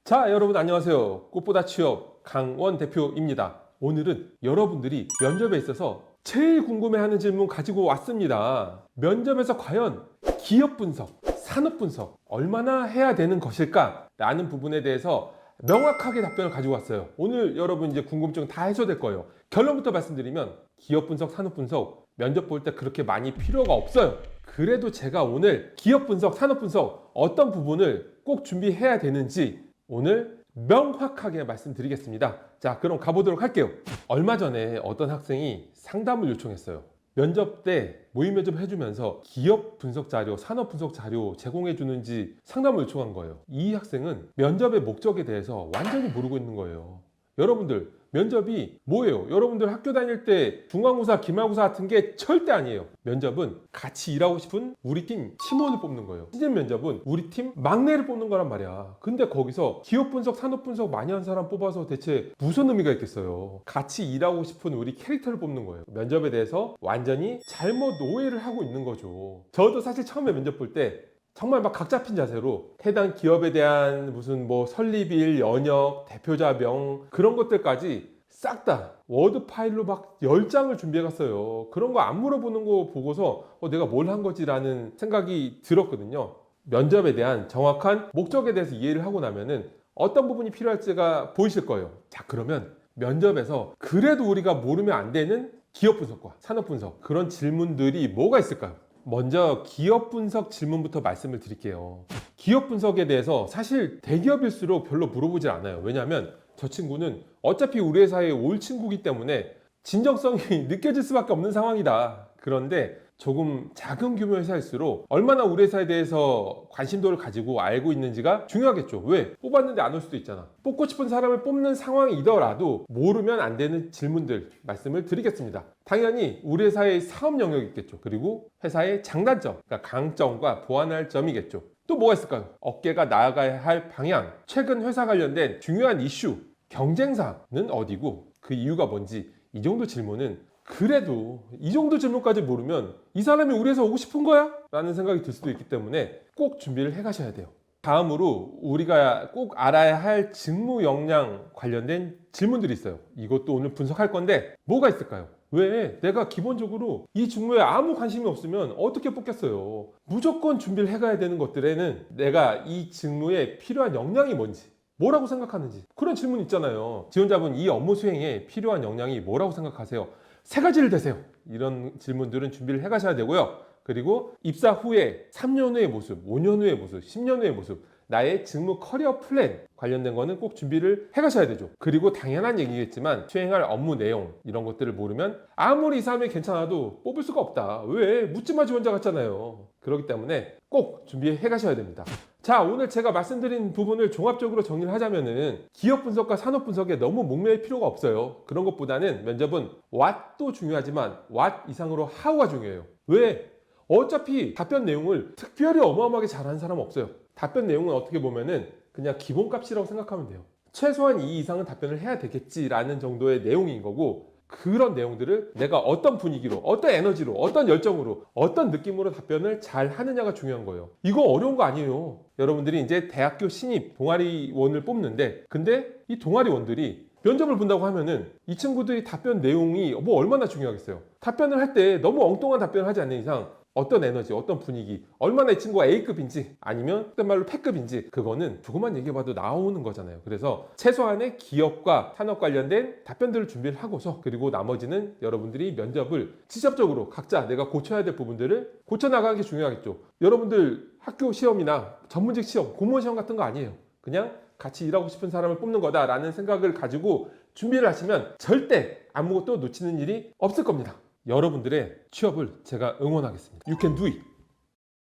자, 여러분 안녕하세요. 꽃보다 취업 강원 대표입니다. 오늘은 여러분들이 면접에 있어서 제일 궁금해하는 질문 가지고 왔습니다. 면접에서 과연 기업 분석, 산업 분석 얼마나 해야 되는 것일까? 라는 부분에 대해서 명확하게 답변을 가지고 왔어요. 오늘 여러분 이제 궁금증 다 해소될 거예요. 결론부터 말씀드리면 기업 분석, 산업 분석 면접 볼 때 그렇게 많이 필요가 없어요. 그래도 제가 오늘 기업 분석, 산업 분석 어떤 부분을 꼭 준비해야 되는지 오늘 명확하게 말씀드리겠습니다. 자, 그럼 가보도록 할게요. 얼마 전에 어떤 학생이 상담을 요청했어요. 면접 때 모의 면접 해주면서 기업 분석 자료, 산업 분석 자료 제공해 주는지 상담을 요청한 거예요. 이 학생은 면접의 목적에 대해서 완전히 모르고 있는 거예요. 여러분들 면접이 뭐예요? 여러분들 학교 다닐 때 중간고사, 기말고사 같은 게 절대 아니에요. 면접은 같이 일하고 싶은 우리 팀 팀원을 뽑는 거예요. 시즌 면접은 우리 팀 막내를 뽑는 거란 말이야. 근데 거기서 기업 분석, 산업 분석 많이 한 사람 뽑아서 대체 무슨 의미가 있겠어요? 같이 일하고 싶은 우리 캐릭터를 뽑는 거예요. 면접에 대해서 완전히 잘못 오해를 하고 있는 거죠. 저도 사실 처음에 면접 볼 때 정말 막 각 잡힌 자세로 해당 기업에 대한 무슨 뭐 설립일, 연역, 대표자명 그런 것들까지 싹 다 워드 파일로 막 10장을 준비해 갔어요. 그런 거 안 물어보는 거 보고서 내가 뭘 한 거지라는 생각이 들었거든요. 면접에 대한 정확한 목적에 대해서 이해를 하고 나면은 어떤 부분이 필요할지가 보이실 거예요. 자, 그러면 면접에서 그래도 우리가 모르면 안 되는 기업 분석과 산업 분석 그런 질문들이 뭐가 있을까요? 먼저 기업 분석 질문부터 말씀을 드릴게요. 기업 분석에 대해서 사실 대기업일수록 별로 물어보질 않아요. 왜냐하면 저 친구는 어차피 우리 회사에 올 친구이기 때문에 진정성이 느껴질 수밖에 없는 상황이다. 그런데 조금 작은 규모 회사일수록 얼마나 우리 회사에 대해서 관심도를 가지고 알고 있는지가 중요하겠죠. 왜? 뽑았는데 안 올 수도 있잖아. 뽑고 싶은 사람을 뽑는 상황이더라도 모르면 안 되는 질문들 말씀을 드리겠습니다. 당연히 우리 회사의 사업 영역이 있겠죠. 그리고 회사의 장단점, 그러니까 강점과 보완할 점이겠죠. 또 뭐가 있을까요? 업계가 나아가야 할 방향, 최근 회사 관련된 중요한 이슈, 경쟁사는 어디고 그 이유가 뭔지 이 정도 질문은 그래도 이 정도 질문까지 모르면 이 사람이 우리 회사 오고 싶은 거야? 라는 생각이 들 수도 있기 때문에 꼭 준비를 해 가셔야 돼요. 다음으로 우리가 꼭 알아야 할 직무 역량 관련된 질문들이 있어요. 이것도 오늘 분석할 건데 뭐가 있을까요? 왜? 내가 기본적으로 이 직무에 아무 관심이 없으면 어떻게 뽑겠어요? 무조건 준비를 해가야 되는 것들에는 내가 이 직무에 필요한 역량이 뭔지 뭐라고 생각하는지 그런 질문 있잖아요. 지원자분 이 업무 수행에 필요한 역량이 뭐라고 생각하세요? 세 가지를 대세요. 이런 질문들은 준비를 해 가셔야 되고요. 그리고 입사 후에 3년 후의 모습, 5년 후의 모습, 10년 후의 모습 나의 직무 커리어 플랜 관련된 거는 꼭 준비를 해 가셔야 되죠. 그리고 당연한 얘기겠지만 수행할 업무 내용 이런 것들을 모르면 아무리 이 사람이 괜찮아도 뽑을 수가 없다. 왜? 묻지마 지원자 같잖아요. 그렇기 때문에 꼭 준비해 가셔야 됩니다. 자, 오늘 제가 말씀드린 부분을 종합적으로 정리를 하자면은 기업 분석과 산업 분석에 너무 목매일 필요가 없어요. 그런 것보다는 면접은 what도 중요하지만 what 이상으로 how가 중요해요. 왜? 어차피 답변 내용을 특별히 어마어마하게 잘하는 사람은 없어요. 답변 내용은 어떻게 보면은 그냥 기본값이라고 생각하면 돼요. 최소한 이 이상은 답변을 해야 되겠지라는 정도의 내용인 거고 그런 내용들을 내가 어떤 분위기로, 어떤 에너지로, 어떤 열정으로, 어떤 느낌으로 답변을 잘 하느냐가 중요한 거예요. 이거 어려운 거 아니에요. 여러분들이 이제 대학교 신입 동아리원을 뽑는데 근데 이 동아리원들이 면접을 본다고 하면은 이 친구들이 답변 내용이 뭐 얼마나 중요하겠어요. 답변을 할 때 너무 엉뚱한 답변을 하지 않는 이상 어떤 에너지, 어떤 분위기, 얼마나 이 친구가 A급인지 아니면 그때 말로 P급인지 그거는 조금만 얘기해봐도 나오는 거잖아요. 그래서 최소한의 기업과 산업 관련된 답변들을 준비를 하고서 그리고 나머지는 여러분들이 면접을 직접적으로 각자 내가 고쳐야 될 부분들을 고쳐나가는 게 중요하겠죠. 여러분들 학교 시험이나 전문직 시험, 공무원 시험 같은 거 아니에요. 그냥 같이 일하고 싶은 사람을 뽑는 거다라는 생각을 가지고 준비를 하시면 절대 아무것도 놓치는 일이 없을 겁니다. 여러분들의 취업을 제가 응원하겠습니다. You can do it.